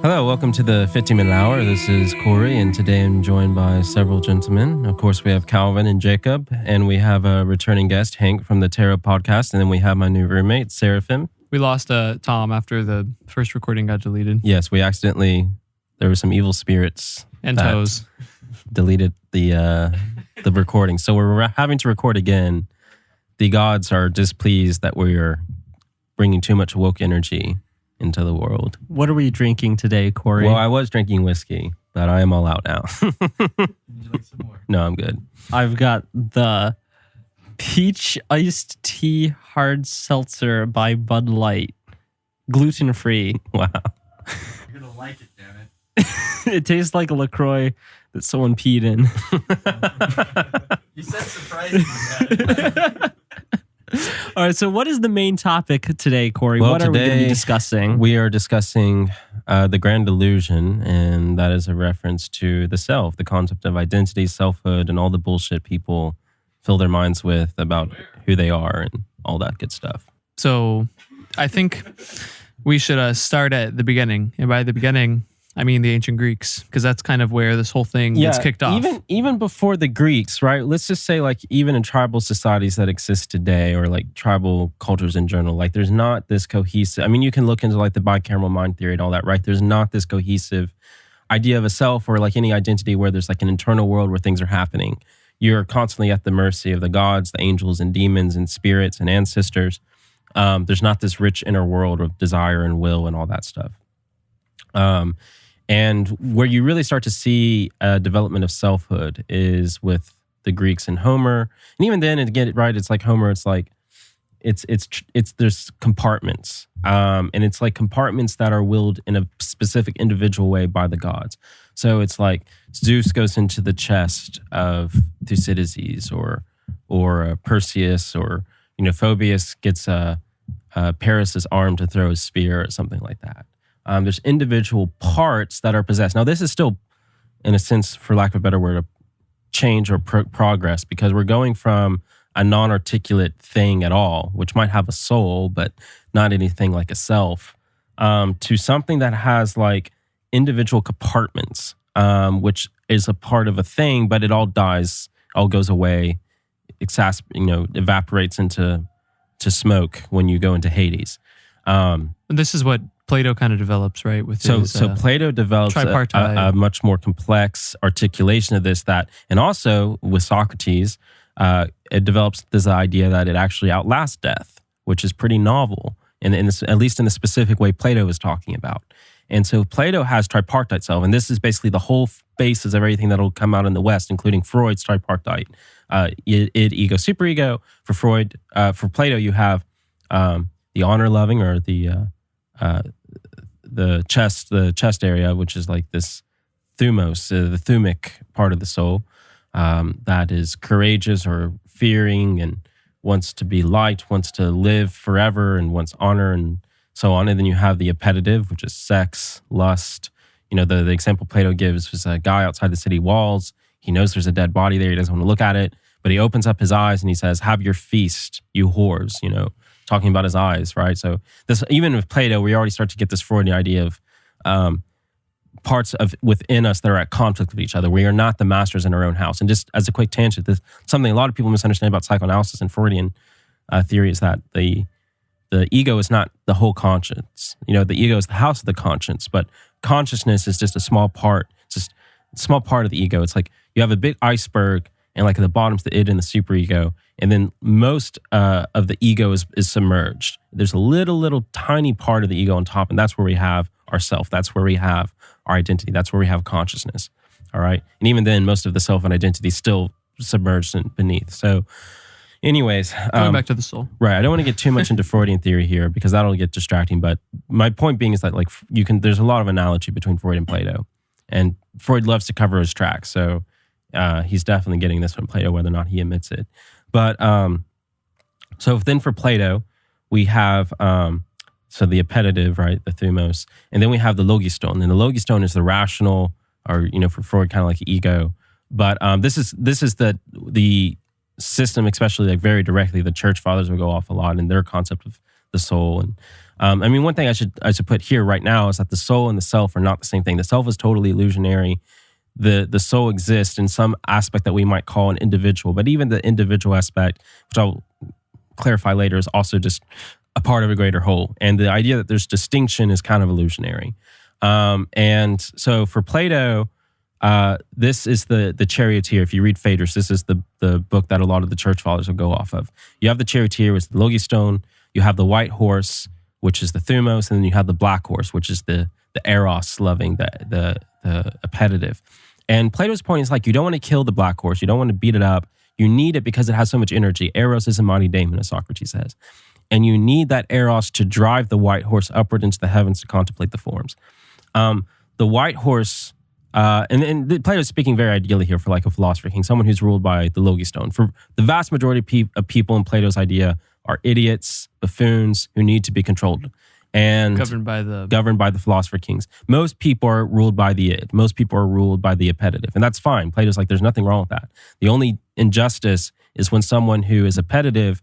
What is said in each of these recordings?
Hello, welcome to the 15-minute hour. This is Corey, and today I'm joined by several gentlemen. Of course, we have Calvin and Jacob, and we have a returning guest, Hank, from the Tarot podcast, and then we have my new roommate, Seraphim. We lost Tom after the first recording got deleted. Yes, we accidentally, there were some evil spirits. And toes. Deleted the recording. So we're having to record again. The gods are displeased that we are bringing too much woke energy into the world. What are we drinking today, Corey? Well, I was drinking whiskey, but I am all out now. Would you like some more? No, I'm good. I've got the peach iced tea hard seltzer by Bud Light. Gluten-free. Wow. You're going to like it, damn it. It tastes like a LaCroix that someone peed in. You said surprising. All right, so what is the main topic today, Corey? Well, what are we going to be today discussing? We are discussing the Grand Illusion, and that is a reference to the self, the concept of identity, selfhood, and all the bullshit people fill their minds with about who they are and all that good stuff. So I think we should start at the beginning. And by the beginning, I mean the ancient Greeks, because that's kind of where this whole thing gets kicked off. Even before the Greeks, right? Let's just say, like, even in tribal societies that exist today, or like tribal cultures in general, like there's not this cohesive. I mean, you can look into like the bicameral mind theory and all that, right? There's not this cohesive idea of a self or like any identity where there's like an internal world where things are happening. You're constantly at the mercy of the gods, the angels, and demons, and spirits, and ancestors. There's not this rich inner world of desire and will and all that stuff. And where you really start to see a development of selfhood is with the Greeks and Homer. And even then, and get it right, it's like Homer, it's like, it's there's compartments. And it's like compartments that are willed in a specific individual way by the gods. So it's like Zeus goes into the chest of Thucydides or Perseus, or, Phoebus gets Paris's arm to throw his spear or something like that. There's individual parts that are possessed. Now, this is still, in a sense, for lack of a better word, a change or progress, because we're going from a non-articulate thing at all, which might have a soul, but not anything like a self, to something that has like individual compartments, which is a part of a thing, but it all dies, all goes away, evaporates into smoke when you go into Hades. This is what Plato kind of develops, right? With so Plato develops a much more complex articulation of this, and also with Socrates, it develops this idea that it actually outlasts death, which is pretty novel, and at least in the specific way Plato was talking about. And so Plato has tripartite self, and this is basically the whole basis of everything that'll come out in the West, including Freud's tripartite, id, ego, superego. For Freud, for Plato, you have the honor-loving, or the chest area, which is like this thumos, the thumic part of the soul, that is courageous or fearing and wants to be light, wants to live forever, and wants honor and so on. And then you have the appetitive, which is sex, lust. The example Plato gives was a guy outside the city walls. He knows there's a dead body there. He doesn't want to look at it, but he opens up his eyes and he says, "Have your feast, you whores," talking about his eyes, right? So this, even with Plato, we already start to get this Freudian idea of parts of within us that are at conflict with each other. We are not the masters in our own house. And just as a quick tangent, this, something a lot of people misunderstand about psychoanalysis and Freudian theory is that the ego is not the whole conscience. The ego is the house of the conscience, but consciousness is just a small part. It's just a small part of the ego. It's like you have a big iceberg, and like at the bottom's the id and the superego, and then most of the ego is submerged. There's a little tiny part of the ego on top, and that's where we have our self. That's where we have our identity. That's where we have consciousness. All right, and even then, most of the self and identity is still submerged beneath. So, anyways, going back to the soul, right? I don't want to get too much into Freudian theory here because that'll get distracting. But my point being is that like there's a lot of analogy between Freud and Plato, and Freud loves to cover his tracks. So he's definitely getting this from Plato, whether or not he admits it. But so then for Plato, we have the appetitive, right, the thumos, and then we have the logiston. And the logiston is the rational, or for Freud, kind of like ego. But this is the system, especially like very directly, the church fathers will go off a lot in their concept of the soul. And I mean, one thing I should put here right now is that the soul and the self are not the same thing. The self is totally illusionary. The soul exists in some aspect that we might call an individual, but even the individual aspect, which I'll clarify later, is also just a part of a greater whole. And the idea that there's distinction is kind of illusionary. And so for Plato, this is the charioteer. If you read Phaedrus, this is the book that a lot of the church fathers will go off of. You have the charioteer, which is the logistone. You have the white horse, which is the thumos, and then you have the black horse, which is the eros, loving, the appetitive. And Plato's point is like, you don't want to kill the black horse. You don't want to beat it up. You need it because it has so much energy. Eros is a mighty daemon, as Socrates says. And you need that eros to drive the white horse upward into the heavens to contemplate the forms. The white horse, and Plato's speaking very ideally here for like a philosopher king, someone who's ruled by the logistone. For the vast majority of people in Plato's idea are idiots, buffoons who need to be controlled and governed by the philosopher kings. Most people are ruled by the id. Most people are ruled by the appetitive, and that's fine. Plato's like, there's nothing wrong with that. The only injustice is when someone who is appetitive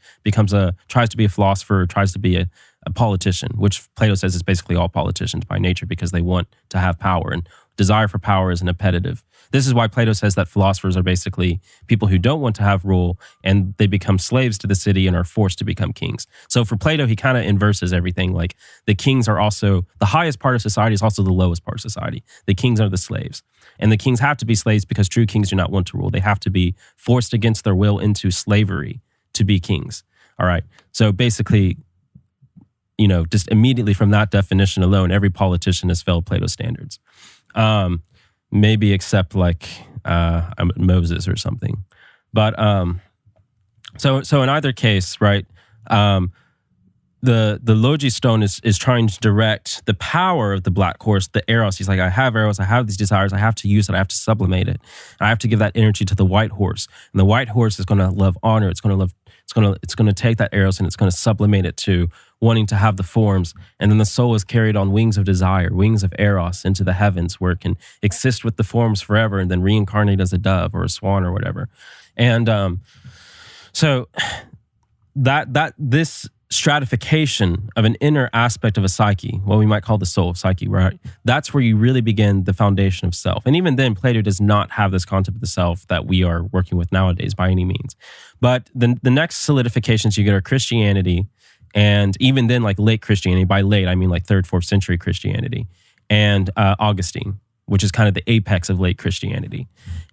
tries to be a philosopher, or tries to be a politician, which Plato says is basically all politicians by nature because they want to have power, and desire for power is an appetitive. This is why Plato says that philosophers are basically people who don't want to have rule, and they become slaves to the city and are forced to become kings. So for Plato, he kind of inverses everything. Like the kings are also, the highest part of society is also the lowest part of society. The kings are the slaves. And the kings have to be slaves because true kings do not want to rule. They have to be forced against their will into slavery to be kings. All right. So basically, just immediately from that definition alone, every politician has failed Plato's standards. Maybe except like Moses or something. But so in either case, right, the logistone is trying to direct the power of the black horse, the eros. He's like, I have eros, I have these desires, I have to use it, I have to sublimate it. I have to give that energy to the white horse. And the white horse is going to love honor. It's going to take that eros and it's going to sublimate it to wanting to have the forms. And then the soul is carried on wings of desire, wings of eros into the heavens where it can exist with the forms forever and then reincarnate as a dove or a swan or whatever. And so that this stratification of an inner aspect of a psyche, what we might call the soul, psyche, right? That's where you really begin the foundation of self. And even then, Plato does not have this concept of the self that we are working with nowadays by any means. But the next solidifications you get are Christianity, and even then, like late Christianity. By late, I mean like 3rd, 4th century Christianity, and Augustine, which is kind of the apex of late Christianity.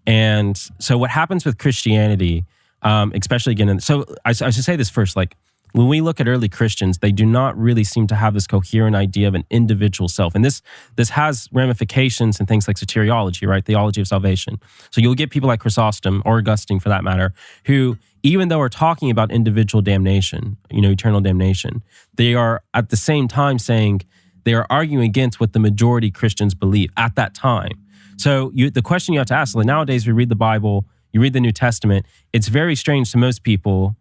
And so what happens with Christianity, especially again, so I should say this first, like, when we look at early Christians, they do not really seem to have this coherent idea of an individual self. And this has ramifications in things like soteriology, right? Theology of salvation. So you'll get people like Chrysostom, or Augustine for that matter, who, even though are talking about individual damnation, eternal damnation, they are at the same time saying they are arguing against what the majority Christians believe at that time. So the question you have to ask, like nowadays we read the Bible, you read the New Testament, it's very strange to most people.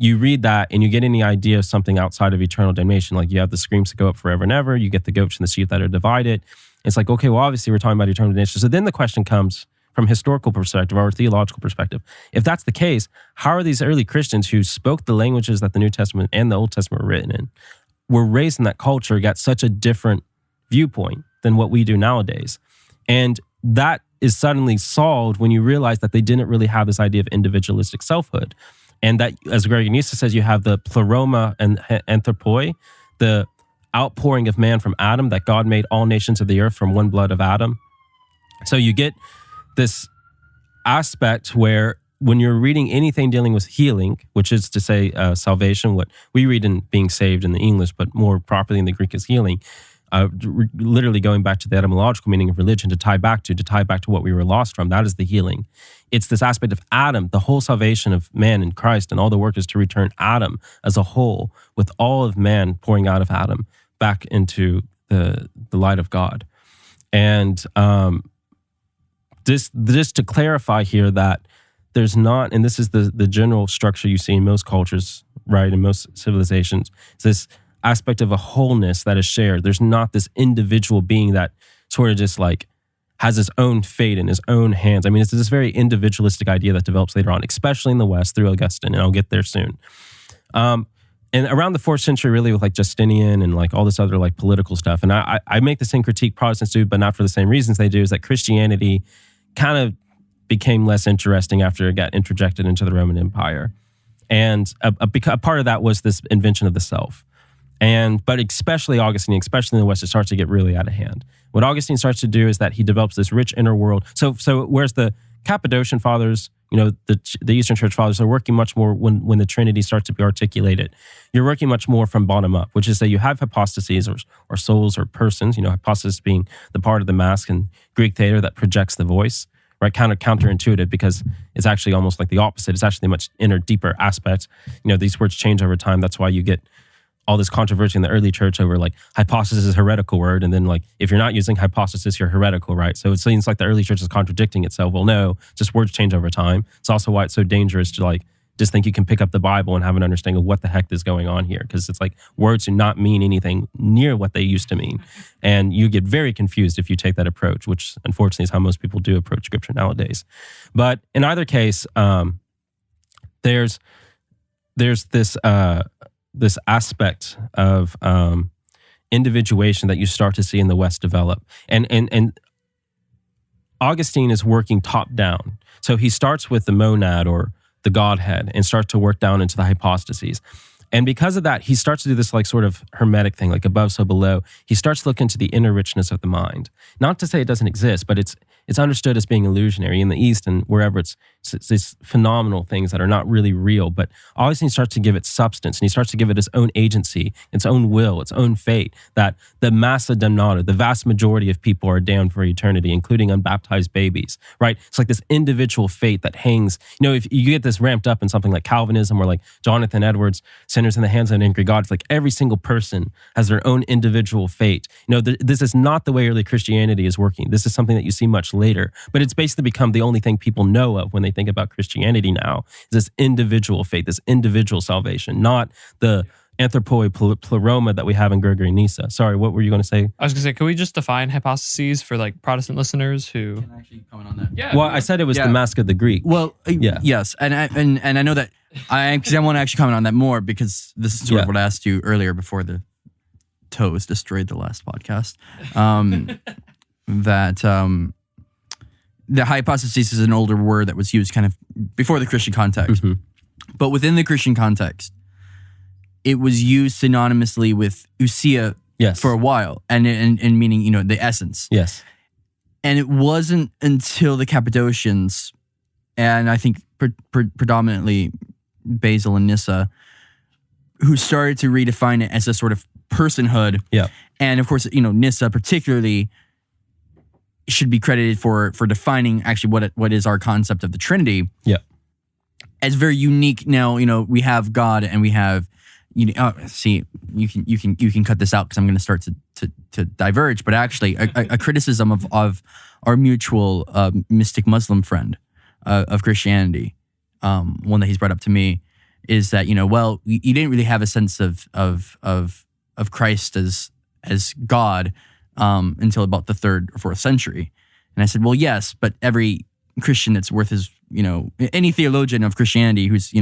You read that and you get any idea of something outside of eternal damnation. Like you have the screams that go up forever and ever. You get the goats and the sheep that are divided. It's like, okay, well, obviously we're talking about eternal damnation. So then the question comes from historical perspective or theological perspective. If that's the case, how are these early Christians who spoke the languages that the New Testament and the Old Testament were written in, were raised in that culture, got such a different viewpoint than what we do nowadays? And that is suddenly solved when you realize that they didn't really have this idea of individualistic selfhood. And that, as Gregor Nyssa says, you have the pleroma and anthropoi, the outpouring of man from Adam, that God made all nations of the earth from one blood of Adam. So you get this aspect where when you're reading anything dealing with healing, which is to say salvation, what we read in being saved in the English, but more properly in the Greek is healing, literally going back to the etymological meaning of religion to tie back to what we were lost from. That is the healing. It's this aspect of Adam, the whole salvation of man in Christ, and all the work is to return Adam as a whole, with all of man pouring out of Adam back into the light of God. And just to clarify here that there's not, and this is the general structure you see in most cultures, right, in most civilizations, is this aspect of a wholeness that is shared. There's not this individual being that sort of just like has his own fate in his own hands. I mean, it's this very individualistic idea that develops later on, especially in the West through Augustine, and I'll get there soon. and around the 4th century, really with like Justinian and like all this other like political stuff. And I make the same critique Protestants do, but not for the same reasons they do, is that Christianity kind of became less interesting after it got interjected into the Roman Empire. And a part of that was this invention of the self. But especially Augustine, especially in the West, it starts to get really out of hand. What Augustine starts to do is that he develops this rich inner world. So whereas the Cappadocian fathers, the Eastern Church fathers are working much more when the Trinity starts to be articulated. You're working much more from bottom up, which is that you have hypostases or souls or persons, hypostasis being the part of the mask in Greek theater that projects the voice, right? Counterintuitive, because it's actually almost like the opposite. It's actually a much inner, deeper aspect. These words change over time. That's why you get all this controversy in the early church over like hypostasis is a heretical word. And then like, if you're not using hypostasis, you're heretical, right? So it seems like the early church is contradicting itself. Well, no, just words change over time. It's also why it's so dangerous to like, just think you can pick up the Bible and have an understanding of what the heck is going on here. Because it's like words do not mean anything near what they used to mean. And you get very confused if you take that approach, which unfortunately is how most people do approach scripture nowadays. But in either case, there's this aspect of individuation that you start to see in the West develop. And Augustine is working top down. So he starts with the monad or the Godhead and starts to work down into the hypostases. And because of that, he starts to do this like sort of hermetic thing, like above, so below. He starts to look into the inner richness of the mind. Not to say it doesn't exist, but it's understood as being illusionary in the East and wherever it's these phenomenal things that are not really real. But Augustine starts to give it substance, and he starts to give it its own agency, its own will, its own fate, that the massa damnata, the vast majority of people are damned for eternity, including unbaptized babies, right? It's like this individual fate that hangs. If you get this ramped up in something like Calvinism or like Jonathan Edwards, Sinners in the Hands of an Angry God, it's like every single person has their own individual fate. This is not the way early Christianity is working. This is something that you see much later, but it's basically become the only thing people know of when they think about Christianity now, is this individual faith, this individual salvation, not the anthropoi pleroma that we have in Gregory Nyssa. Sorry, what were you going to say? I was going to say, can we just define hypostases for like Protestant listeners who... Can I actually comment on that? Yeah. Well, I said it was the mask of the Greek. Well, yes, and I know that because I want to actually comment on that more, because this is sort of what I asked you earlier before the toes destroyed the last podcast. The hypostasis is an older word that was used kind of before the Christian context. Mm-hmm. But within the Christian context, it was used synonymously with ousia for a while, and meaning, the essence. Yes. And it wasn't until the Cappadocians, and I think predominantly Basil and Nyssa, who started to redefine it as a sort of personhood. Yeah. And of course, Nyssa particularly should be credited for defining actually what is our concept of the Trinity. Yeah. As very unique. Now, we have God and we have, see, you can cut this out because I'm going to start to diverge. But actually, a criticism of our mutual mystic Muslim friend of Christianity, one that he's brought up to me, is that you didn't really have a sense of Christ as God until about the 3rd or 4th century. And I said, well, yes, but every Christian that's worth his, any theologian of Christianity who's,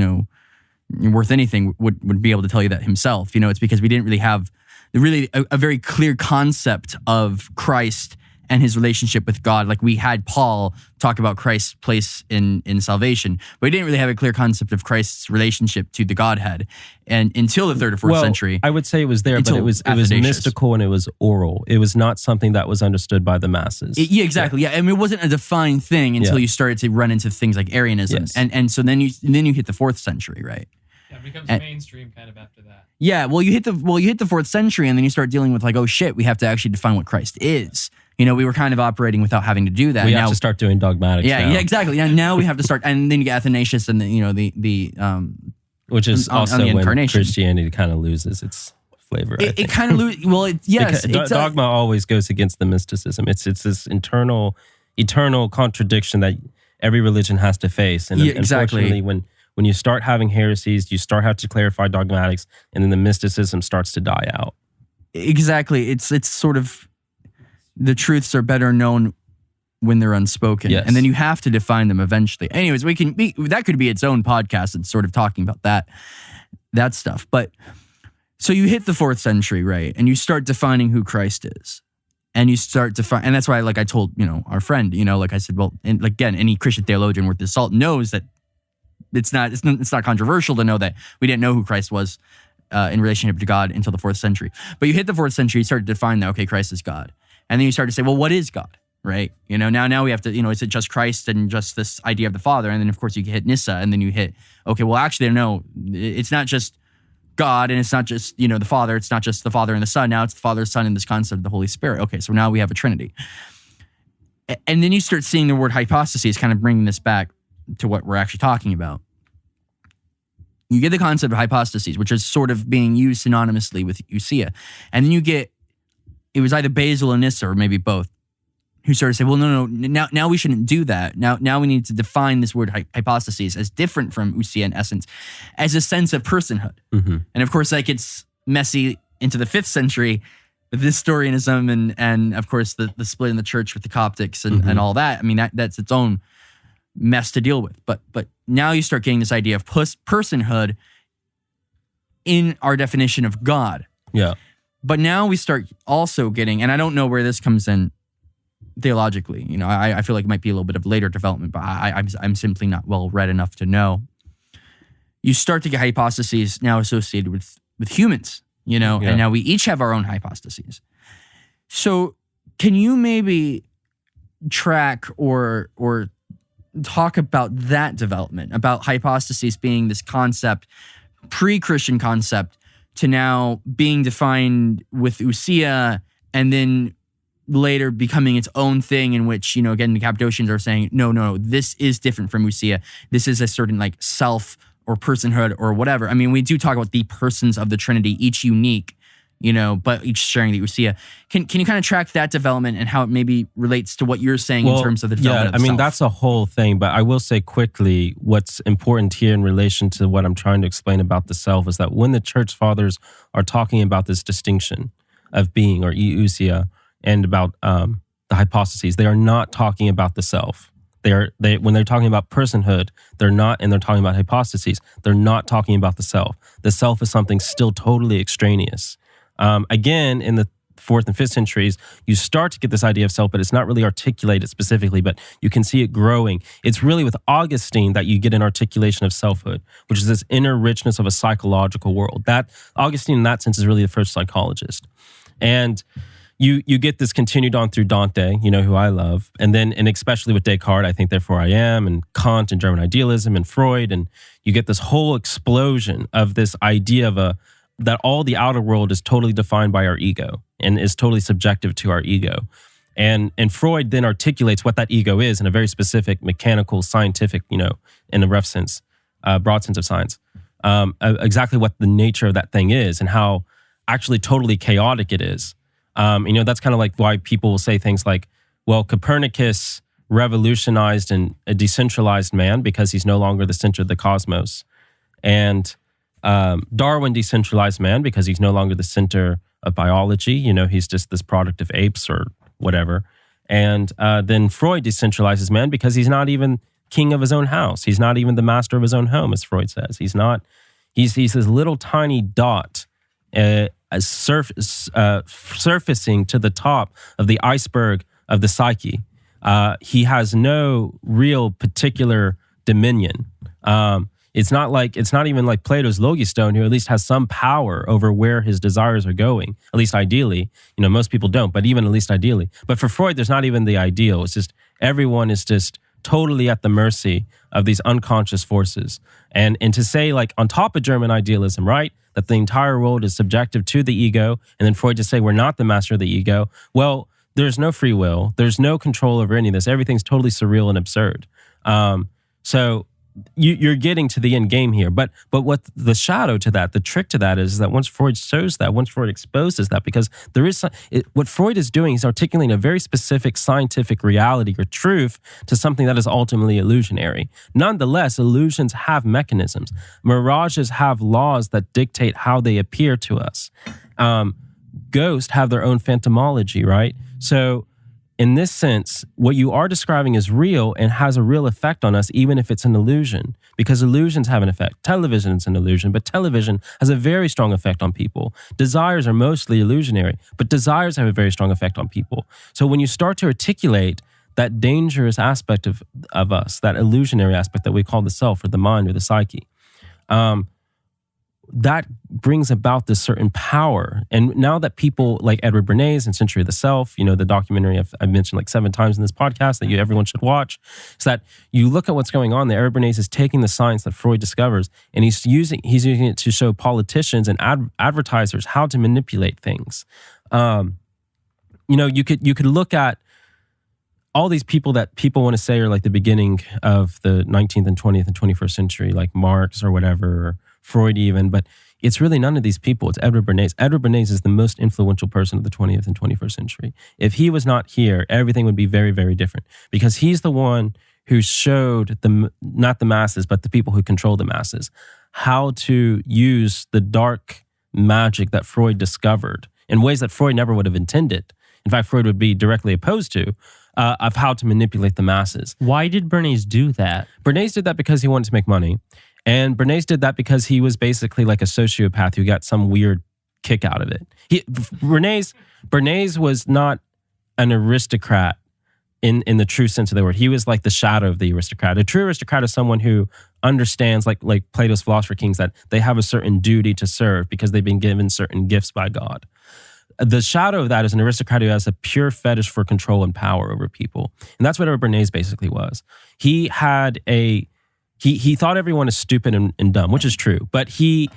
worth anything would be able to tell you that himself. It's because we didn't really have a very clear concept of Christ and his relationship with God. Like we had Paul talk about Christ's place in salvation, but we didn't really have a clear concept of Christ's relationship to the Godhead, and until the 3rd or 4th century. I would say it was there, but it was mystical and it was oral. It was not something that was understood by the masses. Exactly. Yeah, I mean, it wasn't a defined thing until you started to run into things like Arianism, and so then you hit the 4th century, right? Yeah, it becomes mainstream kind of after that. Yeah, well, you hit the 4th century, and then you start dealing with like, oh shit, we have to actually define what Christ is. We were kind of operating without having to do that. We have to start doing dogmatics. Yeah, exactly. Yeah, now we have to start, and then you get Athanasius, and the which is also when incarnation. Christianity kind of loses its flavor. It kind of loses. Well, yes, dogma always goes against the mysticism. It's this eternal contradiction that every religion has to face, and unfortunately, when you start having heresies, you start having to clarify dogmatics, and then the mysticism starts to die out. Exactly. It's sort of, the truths are better known when they're unspoken. Yes. And then you have to define them eventually. Anyways, that could be its own podcast that's sort of talking about that stuff. But so you hit the 4th century, right? And you start defining who Christ is. And you start to find, and that's why, like I told, our friend, like I said, well, and again, any Christian theologian worth his salt knows that it's not controversial to know that we didn't know who Christ was in relationship to God until the 4th century. But you hit the 4th century, you start to define that, okay, Christ is God. And then you start to say, well, what is God, right? Now we have to, is it just Christ and just this idea of the Father? And then, of course, you hit Nissa, and then you hit, okay, well, actually, no, it's not just God, and it's not just, the Father. It's not just the Father and the Son. Now it's the Father, Son, and this concept of the Holy Spirit. Okay, so now we have a Trinity. And then you start seeing the word hypostasis, kind of bringing this back to what we're actually talking about. You get the concept of hypostases, which is sort of being used synonymously with ousia. And then you get, it was either Basil and Nissa, or maybe both, who started to say, well, no, now we shouldn't do that. Now we need to define this word hypostases as different from ousia in essence, as a sense of personhood. Mm-hmm. And of course, that gets messy into the 5th century with historianism and of course the split in the church with the Coptics and all that. I mean, that's its own mess to deal with. But now you start getting this idea of personhood in our definition of God. Yeah. But now we start also getting, and I don't know where this comes in theologically. I feel like it might be a little bit of later development, but I'm simply not well read enough to know. You start to get hypostases now associated with humans, and now we each have our own hypostases. So can you maybe track or talk about that development, about hypostases being this concept, pre-Christian concept, to now being defined with ousia, and then later becoming its own thing, in which, again, the Cappadocians are saying, no, this is different from ousia. This is a certain like self or personhood or whatever. I mean, we do talk about the persons of the Trinity, each unique, but each sharing the ousia. Can you kind of track that development and how it maybe relates to what you're saying in terms of the development of the self? That's a whole thing, but I will say quickly what's important here in relation to what I'm trying to explain about the self is that when the church fathers are talking about this distinction of being, or ousia, and about the hypostases, they are not talking about the self. When they're talking about personhood, they're talking about hypostases, they're not talking about the self. The self is something still totally extraneous. Again, in the 4th and 5th centuries, you start to get this idea of self, but it's not really articulated specifically, but you can see it growing. It's really with Augustine that you get an articulation of selfhood, which is this inner richness of a psychological world. That Augustine, in that sense, is really the first psychologist. And you get this continued on through Dante, who I love, and especially with Descartes, I think Therefore I Am, and Kant and German idealism, and Freud, and you get this whole explosion of this idea of that all the outer world is totally defined by our ego and is totally subjective to our ego. And Freud then articulates what that ego is in a very specific, mechanical, scientific, in a rough sense, broad sense of science, exactly what the nature of that thing is and how actually totally chaotic it is. That's kind of like why people will say things like, well, Copernicus revolutionized and decentralized man because he's no longer the center of the cosmos. And Darwin decentralized man because he's no longer the center of biology. He's just this product of apes or whatever. And then Freud decentralizes man because he's not even king of his own house. He's not even the master of his own home, as Freud says. He's this little tiny dot surfacing to the top of the iceberg of the psyche. He has no real particular dominion. It's not even like Plato's Logistone, who at least has some power over where his desires are going, at least ideally. Most people don't, but even at least ideally. But for Freud, there's not even the ideal. It's just everyone is just totally at the mercy of these unconscious forces. And to say, like, on top of German idealism, right, that the entire world is subjective to the ego, and then Freud to say we're not the master of the ego, well, there's no free will. There's no control over any of this. Everything's totally surreal and absurd. So you're getting to the end game here. But what the shadow to that, the trick to that is that once Freud shows that, once Freud exposes that, because there is what Freud is doing, he's articulating a very specific scientific reality or truth to something that is ultimately illusionary. Nonetheless, illusions have mechanisms. Mirages have laws that dictate how they appear to us. Ghosts have their own phantomology, right? So in this sense, what you are describing is real and has a real effect on us, even if it's an illusion, because illusions have an effect. Television is an illusion, but television has a very strong effect on people. Desires are mostly illusionary, but desires have a very strong effect on people. So when you start to articulate that dangerous aspect of us, that illusionary aspect that we call the self or the mind or the psyche, that brings about this certain power. And now that people like Edward Bernays and Century of the Self, the documentary I've mentioned like 7 times in this podcast that everyone should watch, is that you look at what's going on there. Edward Bernays is taking the science that Freud discovers and he's using it to show politicians and advertisers how to manipulate things. You could look at all these people that people want to say are like the beginning of the 19th and 20th and 21st century, like Marx or whatever, or Freud even, but it's really none of these people. It's Edward Bernays. Edward Bernays is the most influential person of the 20th and 21st century. If he was not here, everything would be very, very different, because he's the one who showed not the masses, but the people who control the masses, how to use the dark magic that Freud discovered in ways that Freud never would have intended. In fact, Freud would be directly opposed to, of how to manipulate the masses. Why did Bernays do that? Bernays did that because he wanted to make money. And Bernays did that because he was basically like a sociopath who got some weird kick out of it. Bernays was not an aristocrat in the true sense of the word. He was like the shadow of the aristocrat. A true aristocrat is someone who understands, like Plato's philosopher kings, that they have a certain duty to serve because they've been given certain gifts by God. The shadow of that is an aristocrat who has a pure fetish for control and power over people. And that's what Bernays basically was. He had He thought everyone is stupid and dumb, which is true. But he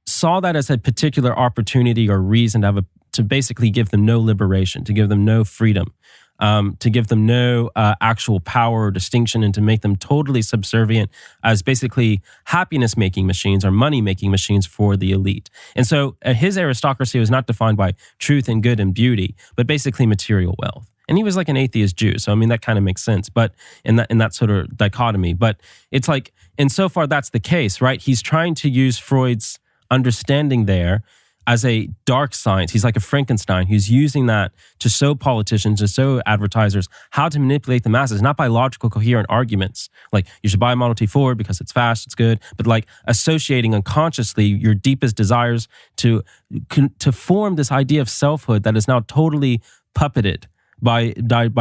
saw that as a particular opportunity or reason to basically give them no liberation, to give them no freedom, to give them no actual power or distinction, and to make them totally subservient as basically happiness-making machines or money-making machines for the elite. And so his aristocracy was not defined by truth and good and beauty, but basically material wealth. And he was like an atheist Jew. So, I mean, that kind of makes sense, but in that sort of dichotomy. But it's like, and so far that's the case, right? He's trying to use Freud's understanding there as a dark science. He's like a Frankenstein. He's using that to show politicians, to show advertisers how to manipulate the masses, not by logical, coherent arguments. Like, you should buy a Model T Ford because it's fast, it's good, but like associating unconsciously your deepest desires to form this idea of selfhood that is now totally puppeted by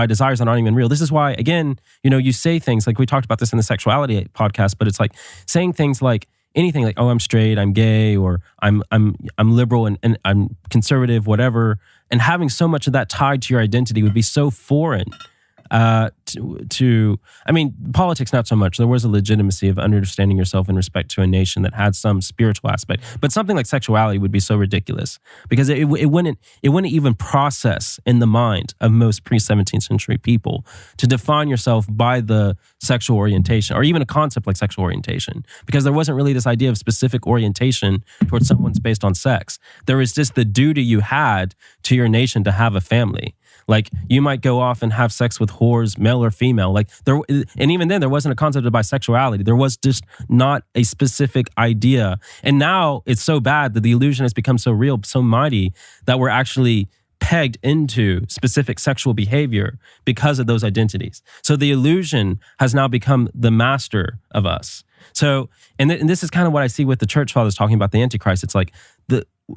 desires that aren't even real. This is why, again, you say things like, we talked about this in the sexuality podcast, but it's like saying things like anything like, oh, I'm straight, I'm gay, or I'm liberal and I'm conservative, whatever, and having so much of that tied to your identity would be so foreign to I mean, politics not so much. There was a legitimacy of understanding yourself in respect to a nation that had some spiritual aspect, but something like sexuality would be so ridiculous because it wouldn't even process in the mind of most pre-17th century people to define yourself by the sexual orientation or even a concept like sexual orientation, because there wasn't really this idea of specific orientation towards someone's based on sex. There was just the duty you had to your nation to have a family. Like, you might go off and have sex with whores, male or female. Like, and even then, there wasn't a concept of bisexuality. There was just not a specific idea. And now it's so bad that the illusion has become so real, so mighty, that we're actually pegged into specific sexual behavior because of those identities. So the illusion has now become the master of us. So, and this is kind of what I see with the church fathers talking about the Antichrist. It's like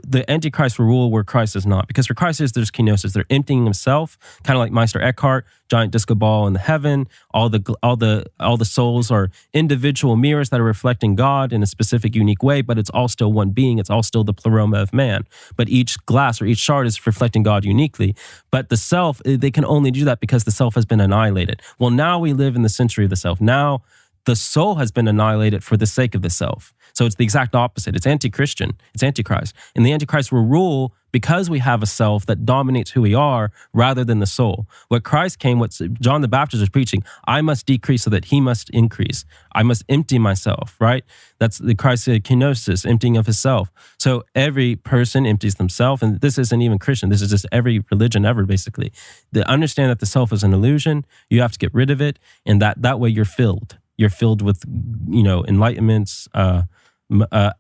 the Antichrist will rule where Christ is not. Because for Christ there's kenosis. They're emptying himself, kind of like Meister Eckhart, giant disco ball in the heaven. All the souls are individual mirrors that are reflecting God in a specific, unique way, but it's all still one being. It's all still the pleroma of man. But each glass or each shard is reflecting God uniquely. But the self, they can only do that because the self has been annihilated. Well, now we live in the century of the self. Now the soul has been annihilated for the sake of the self. So it's the exact opposite. It's anti-Christian. It's Antichrist. And the Antichrist will rule because we have a self that dominates who we are rather than the soul. What Christ came, what John the Baptist was preaching, I must decrease so that he must increase. I must empty myself, right? That's the Christ kenosis, emptying of himself. So every person empties themselves, and this isn't even Christian. This is just every religion ever, basically. To understand that the self is an illusion, you have to get rid of it, and that way you're filled. You're filled with, enlightenments,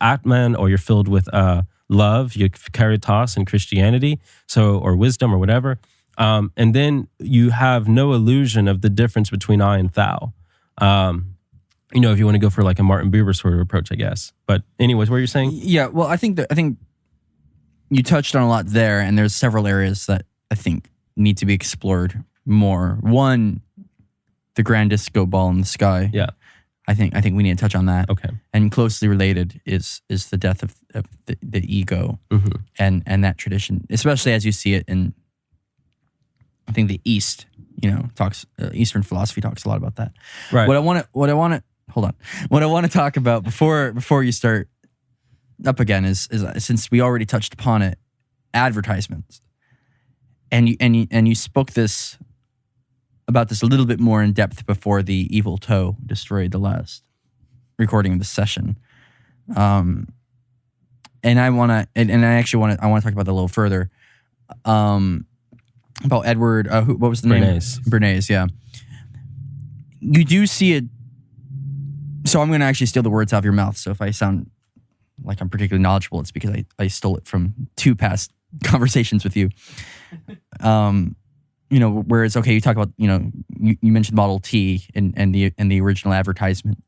Atman, or you're filled with love, caritas in Christianity, or wisdom or whatever. And then you have no illusion of the difference between I and thou. You know, if you want to go for like a Martin Buber sort of approach, I guess. But anyways, what you're saying? Yeah, well, I think you touched on a lot there, and there's several areas that I think need to be explored more. One, the grand disco ball in the sky. Yeah. I think we need to touch on that. Okay. And closely related is the death of the ego and that tradition, especially as you see it in, I think the East, you know, Eastern philosophy talks a lot about that. Right. What I want to talk about before you start up again is since we already touched upon it, advertisements, and you spoke about this a little bit more in depth before the evil toe destroyed the last recording of the session, and I actually want to talk about that a little further, about Edward. What was the name? Bernays. Yeah, you do see it. So I'm going to actually steal the words out of your mouth. So if I sound like I'm particularly knowledgeable, it's because I stole it from 2 past conversations with you. You know, whereas, okay, you talk about, you know, you mentioned Model T and the original advertisement,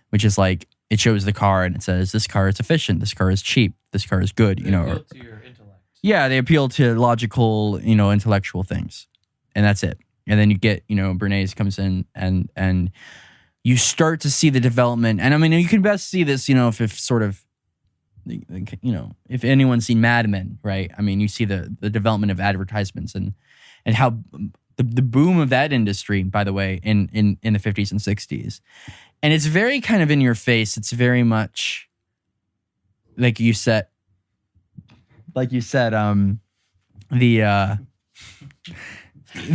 which is like, it shows the car and it says, this car is efficient, this car is cheap, this car is good, you know. Appeal to your intellect. Yeah, they appeal to logical, you know, intellectual things. And that's it. And then you get, you know, Bernays comes in and you start to see the development. And I mean, you can best see this, you know, if sort of, you know, if anyone's seen Mad Men, right? I mean, you see the development of advertisements and how the boom of that industry, by the way, in the 50s and 60s. And it's very kind of in your face. It's very much like you said, the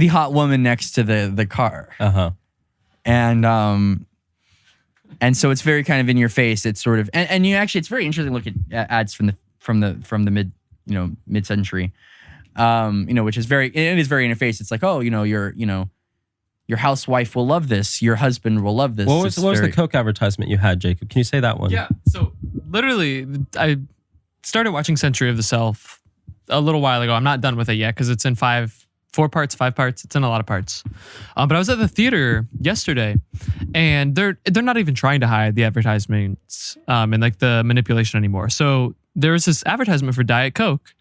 hot woman next to the car. Uh-huh. And so it's very kind of in your face. It's sort of and you actually, it's very interesting to look at ads from the mid-century. You know, which is it is very in your face. It's like, oh, you know, your housewife will love this. Your husband will love this. What was the Coke advertisement you had, Jacob? Can you say that one? Yeah. So literally, I started watching Century of the Self a little while ago. I'm not done with it yet because it's in 5 parts. It's in a lot of parts. But I was at the theater yesterday, and they're not even trying to hide the advertisements and like the manipulation anymore. So there was this advertisement for Diet Coke,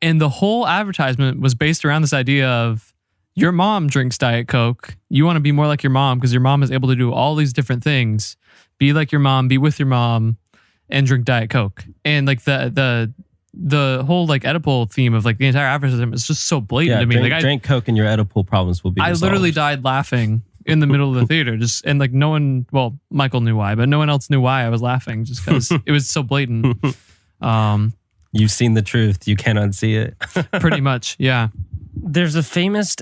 and the whole advertisement was based around this idea of your mom drinks Diet Coke. You want to be more like your mom because your mom is able to do all these different things. Be like your mom, be with your mom, and drink Diet Coke. And like the whole like Oedipal theme of like the entire advertisement is just so blatant to me. Drink Coke and your Oedipal problems will be resolved. I literally died laughing in the middle of the theater, and like no one, well, Michael knew why, but no one else knew why I was laughing just because it was so blatant. You've seen the truth. You can't unsee it. Pretty much, yeah. There's a famous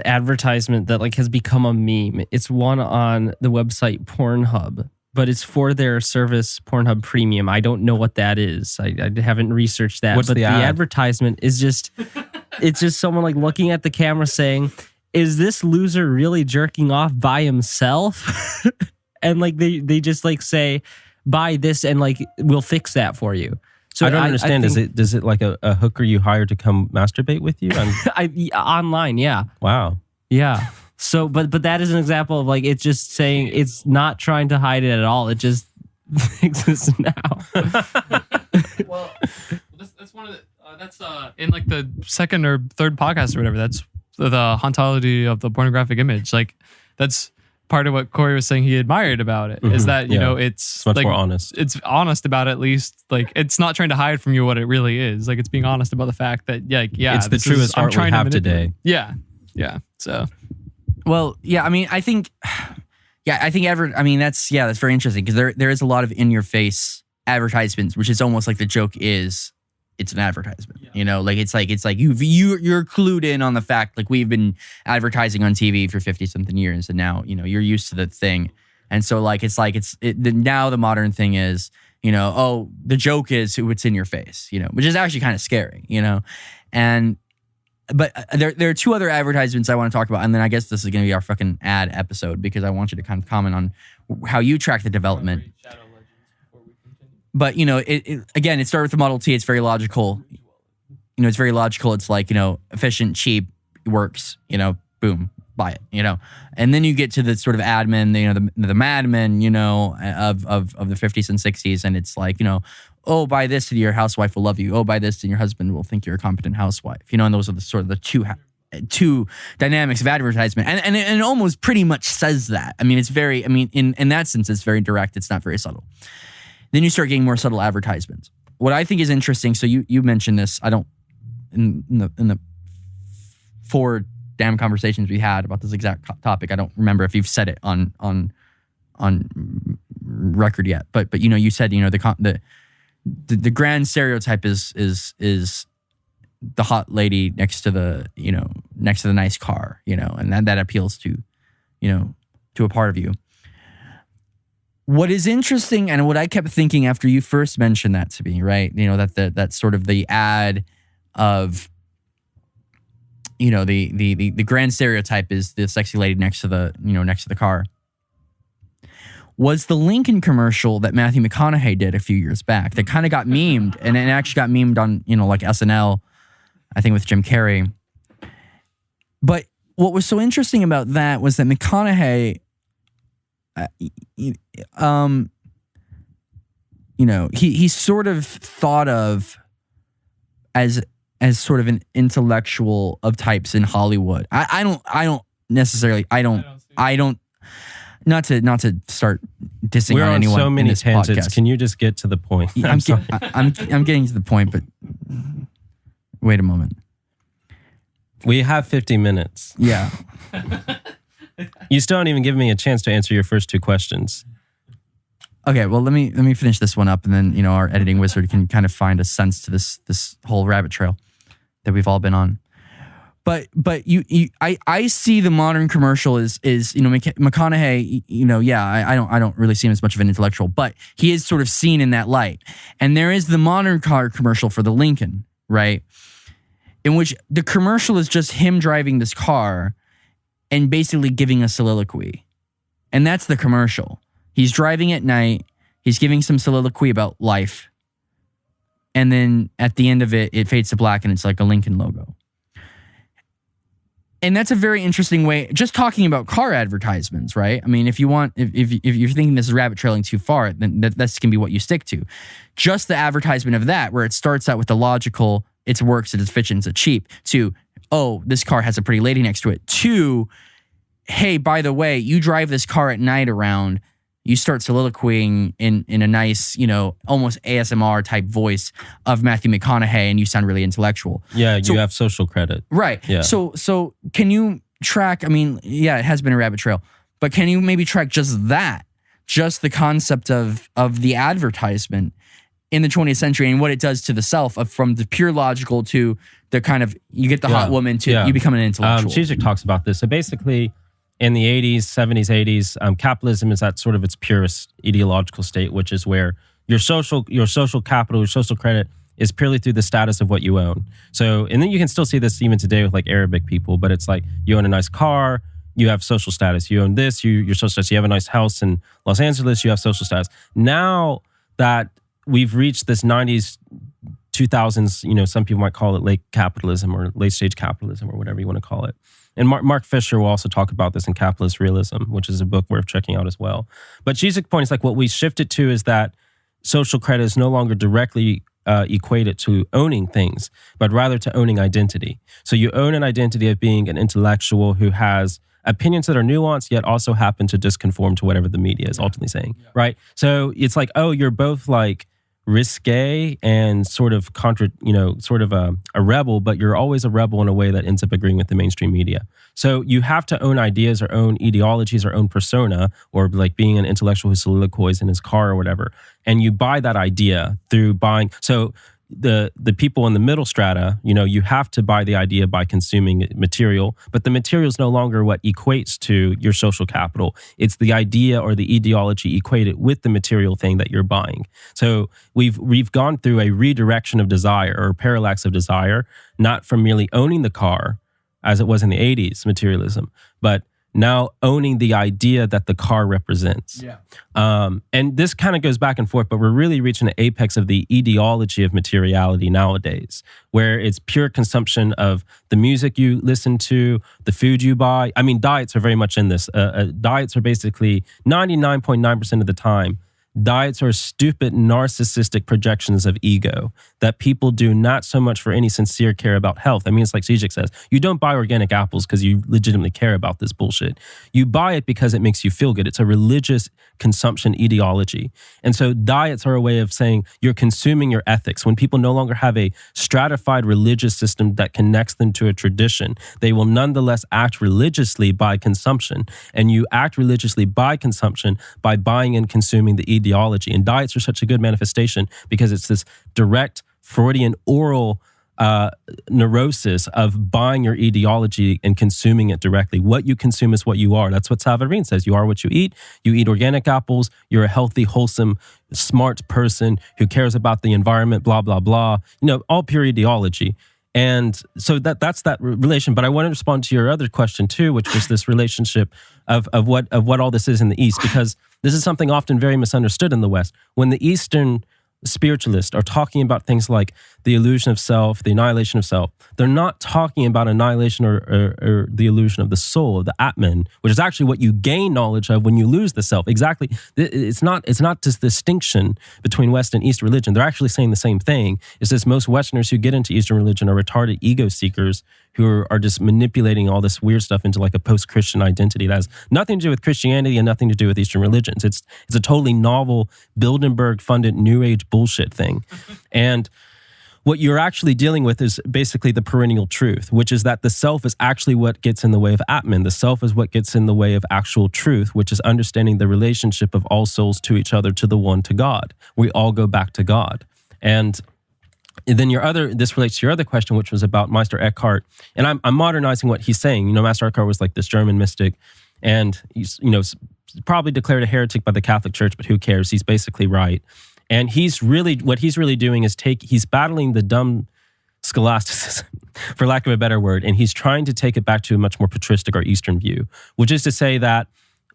advertisement that like has become a meme. It's one on the website Pornhub, but it's for their service Pornhub Premium. I don't know what that is. I haven't researched that. What's but the the ad? advertisement is just it's just someone like looking at the camera saying, "Is this loser really jerking off by himself?" And like they just like say, "Buy this and like we'll fix that for you." So I don't understand. Does it like a hooker you hire to come masturbate with you? Online, yeah. Wow. Yeah. So, but that is an example of like it's just saying it's not trying to hide it at all. It just exists now. Well, that's one of the that's in like the second or third podcast or whatever. That's the hauntology of the pornographic image. Like that's part of what Corey was saying he admired about it is that, you know, it's much like, more honest. It's honest about it, at least. Like it's not trying to hide from you what it really is. Like it's being honest about the fact that, it's the truest art we have today. Yeah. Yeah. So. Well, yeah, I mean, I think that's very interesting because there is a lot of in your face advertisements, which is almost like the joke is it's an advertisement, you know, like it's like you're clued in on the fact like we've been advertising on TV for 50 something years and now, you know, you're used to the thing. And so like, now the modern thing is, you know, oh, the joke is what's in your face, you know, which is actually kind of scary, you know, but there are 2 other advertisements I want to talk about. And then I guess this is going to be our fucking ad episode because I want you to kind of comment on how you track the development. But, you know, it started with the Model T. It's very logical. it's very logical. It's like, efficient, cheap, works, boom, buy it, And then you get to the sort of admin, the madmen, of the 50s and 60s. And it's like, oh, buy this and your housewife will love you. Oh, buy this and your husband will think you're a competent housewife. And those are the sort of the two dynamics of advertisement. And it almost pretty much says that. I mean, it's very, in that sense, it's very direct. It's not very subtle. Then you start getting more subtle advertisements. What I think is interesting, so you mentioned this, I don't, in the 4 damn conversations we had about this exact topic, I don't remember if you've said it on record yet, but you said, the grand stereotype is the hot lady next to the nice car, and that appeals to a part of you. What is interesting, and what I kept thinking after you first mentioned that to me, right? That sort of the ad of, the grand stereotype is the sexy lady next to the car. Was the Lincoln commercial that Matthew McConaughey did a few years back that kind of got memed, and it actually got memed on, like SNL, I think with Jim Carrey. But what was so interesting about that was that McConaughey, he's sort of thought of as sort of an intellectual of types in Hollywood. I don't necessarily, not to start dissing We're on anyone. So many in this tangents. podcast. Can you just get to the point? I'm getting to the point, but wait a moment. We have 50 minutes. Yeah. You still haven't even given me a chance to answer your first 2 questions. Okay, well let me finish this one up, and then our editing wizard can kind of find a sense to this whole rabbit trail that we've all been on. But I see the modern commercial is McConaughey, I don't really see him as much of an intellectual, but he is sort of seen in that light. And there is the modern car commercial for the Lincoln, right? In which the commercial is just him driving this car and basically giving a soliloquy. And that's the commercial. He's driving at night, he's giving some soliloquy about life. And then at the end of it, it fades to black and it's like a Lincoln logo. And that's a very interesting way, just talking about car advertisements, right? I mean, if you're thinking this is rabbit trailing too far, then that's going to be what you stick to. Just the advertisement of that, where it starts out with the logical, it works, it's efficient, it's cheap, to, oh, this car has a pretty lady next to it, to, hey, by the way, you drive this car at night around, you start soliloquying in a nice, almost ASMR type voice of Matthew McConaughey, and you sound really intellectual. Yeah, you have social credit. Right. Yeah. So can you track, it has been a rabbit trail, but can you maybe track just that? Just the concept of the advertisement in the 20th century and what it does to the self, from the pure logical to the kind of, you get the hot woman to you become an intellectual. Zizek talks about this. So basically, in the 80s, 70s, 80s, capitalism is at sort of its purest ideological state, which is where your social capital, your social credit is purely through the status of what you own. So, and then you can still see this even today with like Arabic people, but it's like you own a nice car, you have social status. You own this, your social status. You have a nice house in Los Angeles, you have social status. Now that we've reached this 90s, 2000s, some people might call it late capitalism or late stage capitalism or whatever you want to call it. And Mark Fisher will also talk about this in Capitalist Realism, which is a book worth checking out as well. But Zizek's point is like what we shifted to is that social credit is no longer directly equated to owning things, but rather to owning identity. So you own an identity of being an intellectual who has opinions that are nuanced, yet also happen to disconform to whatever the media is ultimately saying, right? So it's like, oh, you're both like risque and sort of a rebel, but you're always a rebel in a way that ends up agreeing with the mainstream media. So you have to own ideas or own ideologies or own persona, or like being an intellectual who soliloquies in his car or whatever. And you buy that idea through buying. So the people in the middle strata, you have to buy the idea by consuming material, but the material is no longer what equates to your social capital. It's the idea or the ideology equated with the material thing that you're buying. So we've gone through a redirection of desire or parallax of desire, not from merely owning the car as it was in the 80s, materialism, but now owning the idea that the car represents. Yeah. And this kind of goes back and forth, but we're really reaching the apex of the ideology of materiality nowadays, where it's pure consumption of the music you listen to, the food you buy. I mean, diets are very much in this. Diets are basically 99.9% of the time. Diets are stupid, narcissistic projections of ego that people do not so much for any sincere care about health. I mean, it's like Zizek says, you don't buy organic apples because you legitimately care about this bullshit. You buy it because it makes you feel good. It's a religious consumption ideology. And so diets are a way of saying you're consuming your ethics. When people no longer have a stratified religious system that connects them to a tradition, they will nonetheless act religiously by consumption. And you act religiously by consumption by buying and consuming the ideology. And diets are such a good manifestation because it's this direct Freudian oral neurosis of buying your ideology and consuming it directly. What you consume is what you are. That's what Savarine says. You are what you eat. You eat organic apples. You're a healthy, wholesome, smart person who cares about the environment, blah, blah, blah. You know, all pure ideology. And so that's that relation. But I want to respond to your other question too, which was this relationship of what all this is in the East, because this is something often very misunderstood in the West. When the Eastern spiritualists are talking about things like the illusion of self, the annihilation of self, they're not talking about annihilation or the illusion of the soul, the Atman, which is actually what you gain knowledge of when you lose the self. Exactly. It's not this distinction between West and East religion. They're actually saying the same thing. It's just most Westerners who get into Eastern religion are retarded ego seekers who are just manipulating all this weird stuff into like a post-Christian identity that has nothing to do with Christianity and nothing to do with Eastern religions. It's a totally novel Bilderberg-funded New Age bullshit thing. And what you're actually dealing with is basically the perennial truth, which is that the self is actually what gets in the way of Atman. The self is what gets in the way of actual truth, which is understanding the relationship of all souls to each other, to the one, to God. We all go back to God. And then this relates to your other question, which was about Meister Eckhart. And I'm modernizing what he's saying. You know, Meister Eckhart was like this German mystic, and he's, you know, probably declared a heretic by the Catholic Church, but who cares? He's basically right. And what he's really doing is he's battling the dumb scholasticism, for lack of a better word, and he's trying to take it back to a much more patristic or Eastern view, which is to say that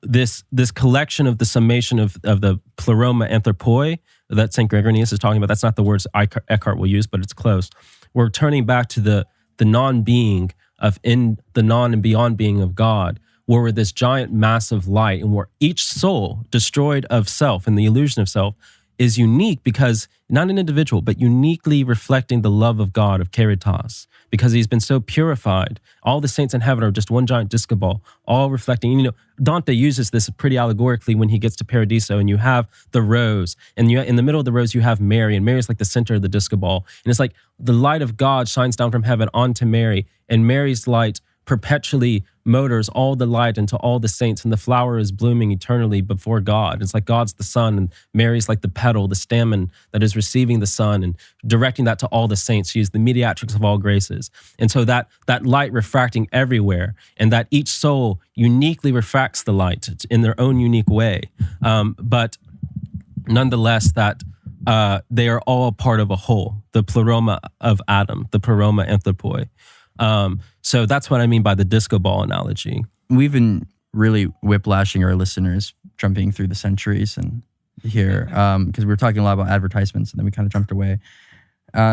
this collection of the summation of the pleroma anthropoi that St. Gregorius is talking about, that's not the words Eckhart will use, but it's close. We're turning back to the non-being of in the non and beyond being of God, where we're this giant massive light, and where each soul destroyed of self and the illusion of self is unique because not an individual, but uniquely reflecting the love of God, of caritas, because he's been so purified. All the saints in heaven are just one giant disco ball, all reflecting. You know, Dante uses this pretty allegorically when he gets to Paradiso, and you have the rose, and in the middle of the rose you have Mary, and Mary's like the center of the disco ball. And it's like the light of God shines down from heaven onto Mary, and Mary's light perpetually motors all the light into all the saints, and the flower is blooming eternally before God. It's like God's the sun, and Mary's like the petal, the stamen that is receiving the sun and directing that to all the saints. She is the mediatrix of all graces. And so that light refracting everywhere, and that each soul uniquely refracts the light in their own unique way. But nonetheless, that they are all part of a whole, the pleroma of Adam, the pleroma anthropoi. So that's what I mean by the disco ball analogy. We've been really whiplashing our listeners, jumping through the centuries and here, because we were talking a lot about advertisements, and then we kind of jumped away,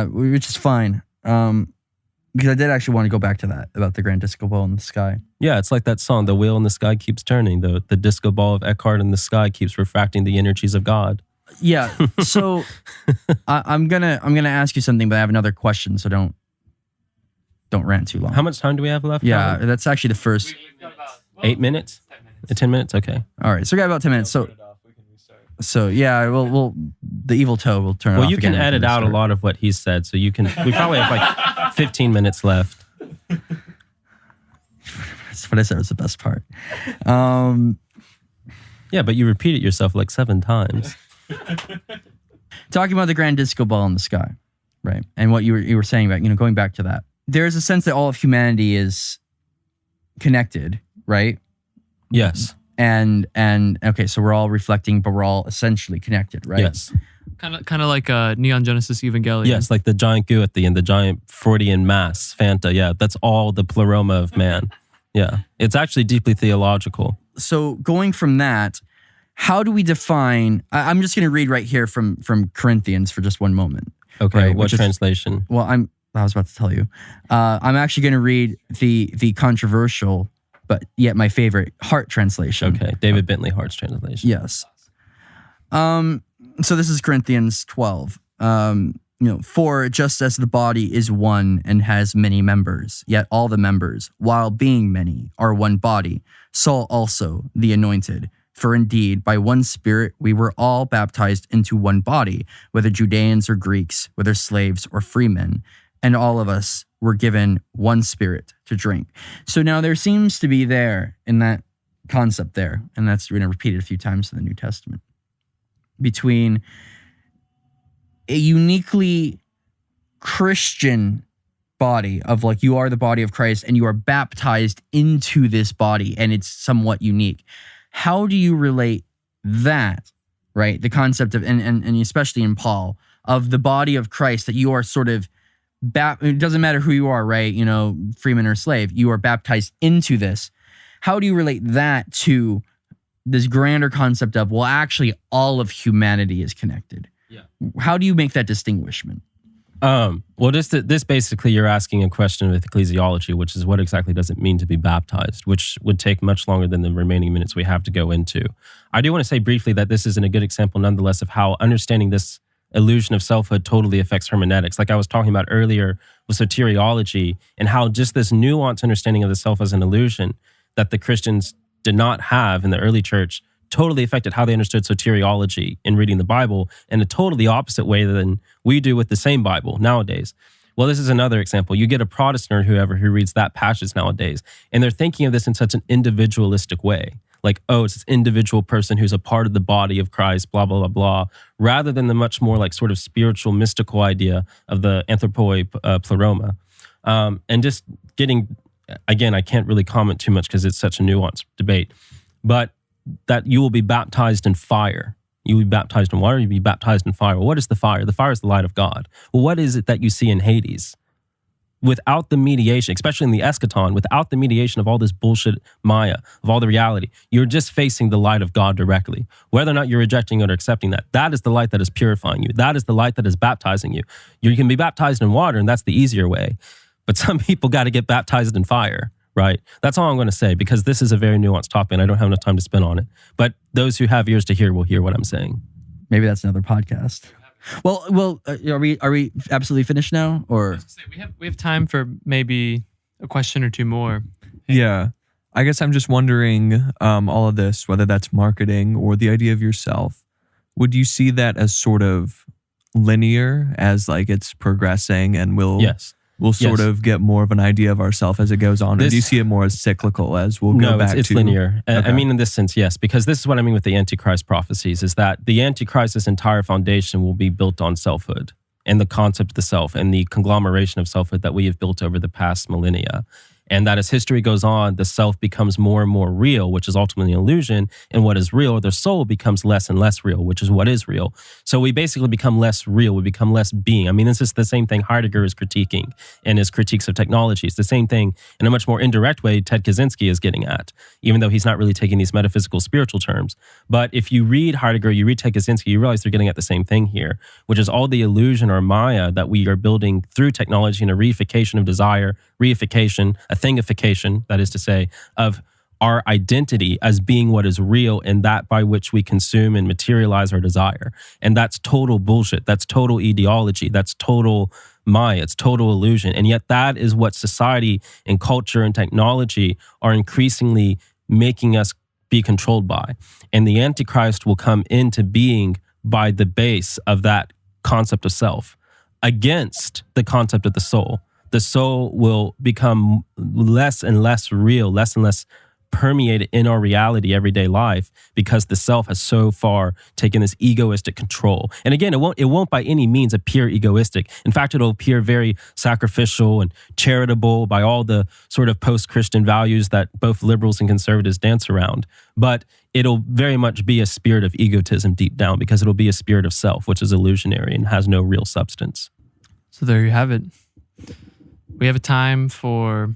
which is fine. Because I did actually want to go back to that, about the grand disco ball in the sky. Yeah, it's like that song, "The wheel in the sky keeps turning." The disco ball of Eckhart in the sky keeps refracting the energies of God. Yeah. So I'm gonna ask you something, but I have another question, so don't rant too long. How much time do we have left? Yeah, that's actually the first. 8 minutes? 10 minutes? Okay. All right, so we got about 10 minutes. So yeah, we'll the evil toe will turn it off. Well, you can edit out a lot of what he said, so you can. We probably have like 15 minutes left. That's what I said was the best part. Yeah, but you repeat it yourself like 7 times. Talking about the grand disco ball in the sky, right? And what you were saying about, going back to that. There's a sense that all of humanity is connected, right? Yes. And okay, so we're all reflecting, but we're all essentially connected, right? Yes. Kind of like Neon Genesis Evangelion. Yes, like the giant goo at the end, the giant Freudian mass, Fanta. Yeah, that's all the pleroma of man. Yeah. It's actually deeply theological. So going from that, how do we define? I'm just going to read right here from Corinthians for just one moment. Okay. Right, What which is- translation? Well, I was about to tell you. I'm actually going to read the controversial, but yet my favorite Hart translation. Okay. David Bentley Hart's translation. Yes. So this is Corinthians 12. For just as the body is one and has many members, yet all the members, while being many, are one body, so also the anointed. For indeed, by one Spirit we were all baptized into one body, whether Judeans or Greeks, whether slaves or freemen, and all of us were given one Spirit to drink. So now there seems to be there in that concept there, and that's repeated a few times in the New Testament, between a uniquely Christian body of like, you are the body of Christ and you are baptized into this body and it's somewhat unique. How do you relate that, right? The concept of, and especially in Paul, of the body of Christ, that you are sort of, it doesn't matter who you are, right? Freeman or slave, you are baptized into this. How do you relate that to this grander concept of, well, actually all of humanity is connected? Yeah. How do you make that distinguishment? Well, this basically, you're asking a question with ecclesiology, which is what exactly does it mean to be baptized, which would take much longer than the remaining minutes we have to go into. I do want to say briefly that this isn't a good example, nonetheless, of how understanding this illusion of selfhood totally affects hermeneutics. Like I was talking about earlier with soteriology, and how just this nuanced understanding of the self as an illusion that the Christians did not have in the early church totally affected how they understood soteriology in reading the Bible in a totally opposite way than we do with the same Bible nowadays. Well, this is another example. You get a Protestant or whoever who reads that passage nowadays, and they're thinking of this in such an individualistic way. Like, oh, it's this individual person who's a part of the body of Christ, blah, blah, blah, blah, rather than the much more like sort of spiritual, mystical idea of the anthropoi pleroma. And just getting, again, I can't really comment too much because it's such a nuanced debate, but that you will be baptized in fire. You will be baptized in water, you'll be baptized in fire. Well, what is the fire? The fire is the light of God. Well, what is it that you see in Hades? Without the mediation, especially in the eschaton, without the mediation of all this bullshit Maya, of all the reality, you're just facing the light of God directly. Whether or not you're rejecting it or accepting that, that is the light that is purifying you. That is the light that is baptizing you. You can be baptized in water, and that's the easier way. But some people got to get baptized in fire. Right? That's all I'm going to say, because this is a very nuanced topic and I don't have enough time to spend on it. But those who have ears to hear will hear what I'm saying. Maybe that's another podcast. Well, are we absolutely finished now, or we have time for maybe a question or two more. Yeah, I guess I'm just wondering, all of this, whether that's marketing or the idea of yourself, would you see that as sort of linear, as like it's progressing and we'll sort of get more of an idea of ourselves as it goes on? Or do you see it more as cyclical, as we'll go back to? No, it's linear. Okay. I mean, in this sense, yes, because this is what I mean with the Antichrist prophecies, is that the Antichrist's entire foundation will be built on selfhood and the concept of the self and the conglomeration of selfhood that we have built over the past millennia. And that as history goes on, the self becomes more and more real, which is ultimately an illusion. And what is real, the soul becomes less and less real, which is what is real. So we basically become less real. We become less being. I mean, this is the same thing Heidegger is critiquing in his critiques of technology. It's the same thing in a much more indirect way Ted Kaczynski is getting at, even though he's not really taking these metaphysical, spiritual terms. But if you read Heidegger, you read Ted Kaczynski, you realize they're getting at the same thing here, which is all the illusion or Maya that we are building through technology and a reification of desire, reification, a thingification, that is to say, of our identity as being what is real and that by which we consume and materialize our desire. And that's total bullshit. That's total ideology. That's total Maya. It's total illusion. And yet that is what society and culture and technology are increasingly making us be controlled by. And the Antichrist will come into being by the base of that concept of self against the concept of the soul. The soul will become less and less real, less and less permeated in our reality, everyday life, because the self has so far taken this egoistic control. And again, it won't by any means appear egoistic. In fact, it'll appear very sacrificial and charitable by all the sort of post-Christian values that both liberals and conservatives dance around. But it'll very much be a spirit of egotism deep down, because it'll be a spirit of self, which is illusionary and has no real substance. So there you have it. We have a time for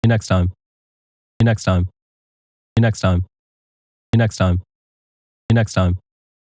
you next time. You next time. You next time. You next time. You next time.